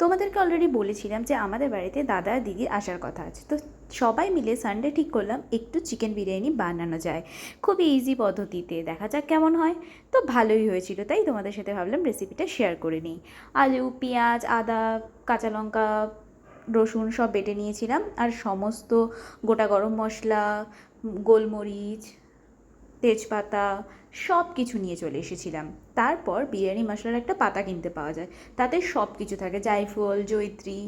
তোমাদেরকে অলরেডি বলেছিলাম যে আমাদের বাড়িতে দাদা আর দিদির আসার কথা আছে, তো সবাই মিলে সানডে ঠিক করলাম একটু চিকেন বিরিয়ানি বানানো যায় খুবই ইজি পদ্ধতিতে, দেখা যাক কেমন হয়। তো ভালোই হয়েছিল, তাই তোমাদের সাথে ভাবলাম রেসিপিটা শেয়ার করে নিই। আলু, পেঁয়াজ, আদা, কাঁচা লঙ্কা, রসুন সব বেটে নিয়েছিলাম, আর সমস্ত গোটা গরম মশলা, গোলমরিচ, তেজপাতা সব কিছু নিয়ে চলে এসেছিলাম। তারপর বিরিয়ানি মশলার একটা পাতা কিনতে পাওয়া যায়, তাতে সব কিছু থাকে, জায়ফল, জয়িত্রী,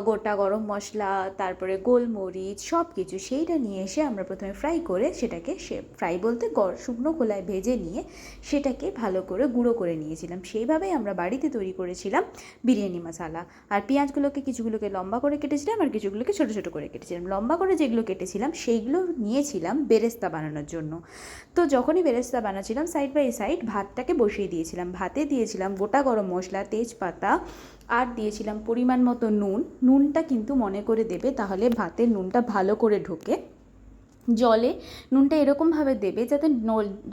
গোটা গরম মশলা, তারপরে গোলমরিচ সব কিছু, সেইটা নিয়ে এসে আমরা প্রথমে ফ্রাই করে সেটাকে, ফ্রাই বলতে শুকনো খোলায় ভেজে নিয়ে সেটাকে ভালো করে গুঁড়ো করে নিয়েছিলাম। সেইভাবেই আমরা বাড়িতে তৈরি করেছিলাম বিরিয়ানি মশলা। আর পেঁয়াজগুলোকে কিছুগুলোকে লম্বা করে কেটেছিলাম আর কিছুগুলোকে ছোটো ছোটো করে কেটেছিলাম। লম্বা করে যেগুলো কেটেছিলাম সেইগুলো নিয়েছিলাম বেরেস্তা বানানোর জন্য। তো যখনই বেরেস্তা বানাচ্ছিলাম সাইড বাই সাইড ভাতটাকে বসিয়ে দিয়েছিলাম। ভাতে দিয়েছিলাম গোটা গরম মশলা, তেজপাতা, আর দিয়েছিলাম পরিমাণ মতো নুন। নুনটা কিন্তু মনে করে দেবে, তাহলে ভাতের নুনটা ভালো করে ঢোকে। জলে নুনটা এরকমভাবে দেবে যাতে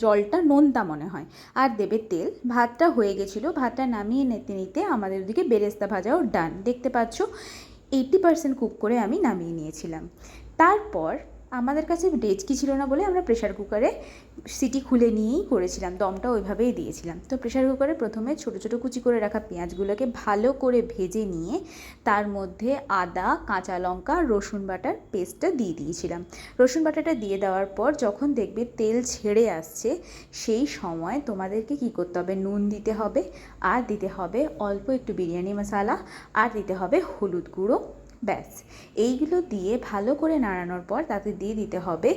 জলটা নোনতা মনে হয়। আর দেবে তেল। ভাতটা হয়ে গেছিলো, ভাতটা নামিয়ে নিতে নিতে আমাদের ওদিকে বেরেস্তা ভাজাও ডান। দেখতে পাচ্ছ 80% কুক করে আমি নামিয়ে নিয়েছিলাম। তারপর আমাদের কাছে ডেচকি ছিল না বলে আমরা প্রেশার কুকারে সিটি খুলে নিয়েই করেছিলাম, দমটা ওইভাবেই দিয়েছিলাম। তো প্রেশার কুকারে প্রথমে ছোটো ছোটো কুচি করে রাখা পেঁয়াজগুলোকে ভালো করে ভেজে নিয়ে তার মধ্যে আদা, কাঁচা লঙ্কা, রসুন বাটার পেস্টটা দিয়ে দিয়েছিলাম। রসুন বাটাটা দিয়ে দেওয়ার পর যখন দেখবে তেল ছেড়ে আসছে, সেই সময় তোমাদেরকে কী করতে হবে, নুন দিতে হবে, আর দিতে হবে অল্প একটু বিরিয়ানি মশলা, আর দিতে হবে হলুদ গুঁড়ো। ব্যাস, এইগুলো দিয়ে ভালো করে নাড়ানোর পর তাতে দিয়ে দিতে হবে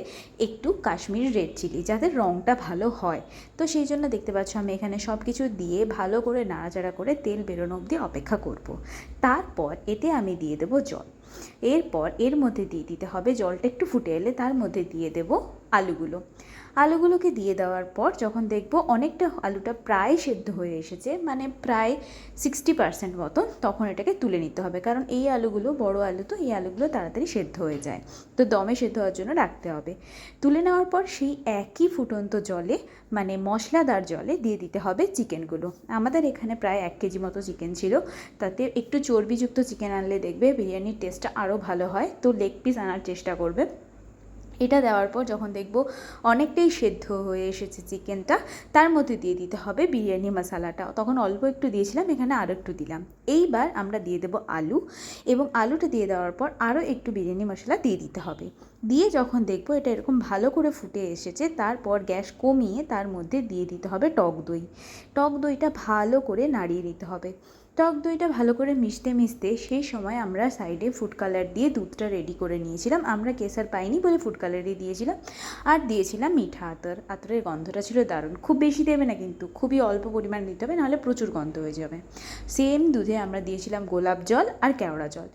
একটু কাশ্মীরি রেড চিলি, যাতে রঙটা ভালো হয়। তো সেই জন্য দেখতে পাচ্ছ আমি এখানে সব কিছু দিয়ে ভালো করে নাড়াচাড়া করে তেল বেরোনো অবধি অপেক্ষা করব। তারপর এতে আমি দিয়ে দেবো জল। এরপর এর মধ্যে দিয়ে দিতে হবে, জলটা একটু ফুটে এলে তার মধ্যে দিয়ে দেবো আলুগুলো। আলুগুলোকে দিয়ে দেওয়ার পর যখন দেখব অনেকটা আলুটা প্রায় সেদ্ধ হয়ে এসেছে, মানে প্রায় 60% মতন, তখন এটাকে তুলে নিতে হবে, কারণ এই আলুগুলো বড় আলু, তো এই আলুগুলো তাড়াতাড়ি সেদ্ধ হয়ে যায়, তো দমে সেদ্ধ হওয়ার জন্য রাখতে হবে। তুলে নেওয়ার পর সেই একই ফুটন্ত জলে, মানে মশলাদার জলে দিয়ে দিতে হবে চিকেনগুলো। আমাদের এখানে প্রায় 1 কেজি মতো চিকেন ছিল, তাতে একটু চর্বিযুক্ত চিকেন আনলে দেখবে বিরিয়ানির টেস্টটা আরও ভালো হয়, তো লেগ পিস আনার চেষ্টা করবে। এটা দেওয়ার পর যখন দেখব অনেকটাই সেদ্ধ হয়ে এসেছে চিকেনটা, তার মধ্যে দিয়ে দিতে হবে বিরিয়ানি মশলাটা। তখন অল্প একটু দিয়েছিলাম, এখানে আরও একটু দিলাম। এইবার আমরা দিয়ে দেবো আলু, এবং আলুটা দিয়ে দেওয়ার পর আরও একটু বিরিয়ানি মশলা দিয়ে দিতে হবে। দিয়ে যখন দেখবো এটা এরকম ভালো করে ফুটে এসেছে, তারপর গ্যাস কমিয়ে তার মধ্যে দিয়ে দিতে হবে টক দই। টক দইটা ভালো করে নাড়িয়ে দিতে হবে। টক দইটা ভালো করে মিশতে মিশতে সেই সময় আমরা সাইডে ফুড কালার দিয়ে দুধটা রেডি করে নিয়েছিলাম। আমরা কেসার পাইনি বলে ফুড কালারই দিয়েছিলাম। আর দিয়েছিলাম মিঠা আতর। আতরের গন্ধটা ছিল দারুণ। খুব বেশি দেবে না কিন্তু, খুবই অল্প পরিমাণ দিতে হবে, নাহলে প্রচুর গন্ধ হয়ে যাবে। সেম দুধে আমরা দিয়েছিলাম গোলাপ জল আর কেওড়া জল।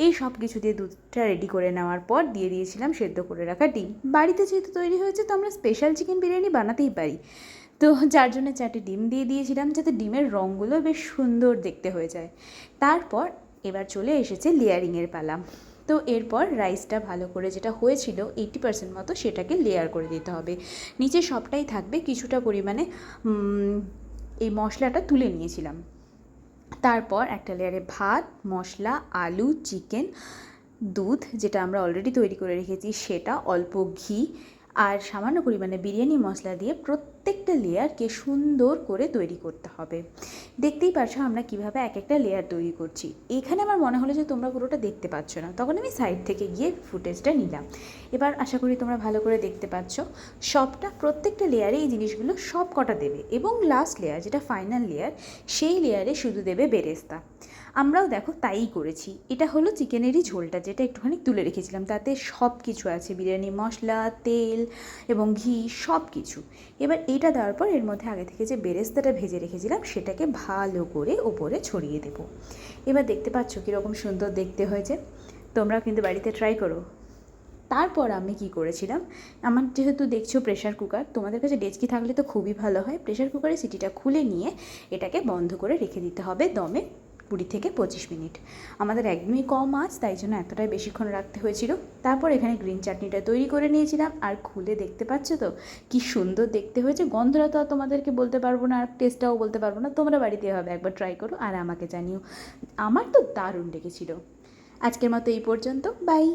এই সব কিছু দিয়ে দুধটা রেডি করে নেওয়ার পর দিয়ে দিয়েছিলাম সেদ্ধ করে রাখা ডিম। বাড়িতে যেহেতু তৈরি হয়েছে, তো আমরা স্পেশাল চিকেন বিরিয়ানি বানাতেই পারি, তো যার জন্য 4টে ডিম দিয়ে দিয়েছিলাম, যাতে ডিমের রঙগুলো বেশ সুন্দর দেখতে হয়ে যায়। তারপর এবার চলে এসেছে লেয়ারিংয়ের পালা। তো এরপর রাইসটা ভালো করে, যেটা হয়েছিল 80% মতো, সেটাকে লেয়ার করে দিতে হবে। নিচে সবটাই থাকবে, কিছুটা পরিমাণে এই মশলাটা তুলে নিয়েছিলাম। তারপর একটা লেয়ারে ভাত, মশলা, আলু, চিকেন, দুধ যেটা আমরা অলরেডি তৈরি করে রেখেছি সেটা, অল্প ঘি, আর সামান্য পরিমাণে বিরিয়ানি মশলা দিয়ে প্রত্যেকটা লেয়ারকে সুন্দর করে তৈরি করতে হবে। দেখতেই পাচ্ছ আমরা কিভাবে এক একটা লেয়ার তৈরি করছি। এখানে আমার মনে হলো যে তোমরা পুরোটা দেখতে পাচ্ছ না, তখন আমি সাইড থেকে গিয়ে ফুটেজটা নিলাম। এবার আশা করি তোমরা ভালো করে দেখতে পাচ্ছ। সবটা, প্রত্যেকটা লেয়ারে এই জিনিসগুলো সব কটা দেবে, এবং লাস্ট লেয়ার যেটা ফাইনাল লেয়ার, সেই লেয়ারে শুধু দেবে বেরেস্তা। আমরাও দেখো তাই করেছি। এটা হলো চিকেনেরই ঝোলটা, যেটা একটুখানি তুলে রেখেছিলাম, তাতে সব কিছু আছে, বিরিয়ানি মশলা, তেল এবং ঘি সব কিছু। এবার এটা দেওয়ার পর এর মধ্যে আগে থেকে যে বেরেস্তাটা ভেজে রেখেছিলাম সেটাকে ভালো করে ওপরে ছড়িয়ে দেবো। এবার দেখতে পাচ্ছ কীরকম সুন্দর দেখতে হয়েছে। তোমরাও কিন্তু বাড়িতে ট্রাই করো। তারপর আমি কি করেছিলাম, আমার যেহেতু দেখছো প্রেশার কুকার, তোমাদের কাছে ডেচকি থাকলে তো খুবই ভালো হয়। প্রেশার কুকারে সিটিটা খুলে নিয়ে এটাকে বন্ধ করে রেখে দিতে হবে দমে 20 থেকে 25 মিনিট। আমাদের একদমই কম আঁচ, তাই জন্য এতটাই বেশিক্ষণ রাখতে হয়েছিল। তারপর এখানে গ্রিন চাটনিটা তৈরি করে নিয়েছিলাম, আর খুলে দেখতে পাচ্ছ তো কি সুন্দর দেখতে হয়েছে। গন্ধটা তো আর তোমাদেরকে বলতে পারবো না, আর টেস্টটাও বলতে পারবো না। তোমরা বাড়িতে হবে একবার ট্রাই করো আর আমাকে জানিও। আমার তো দারুণ লেগেছিল। আজকের মতো এই পর্যন্ত, বাই।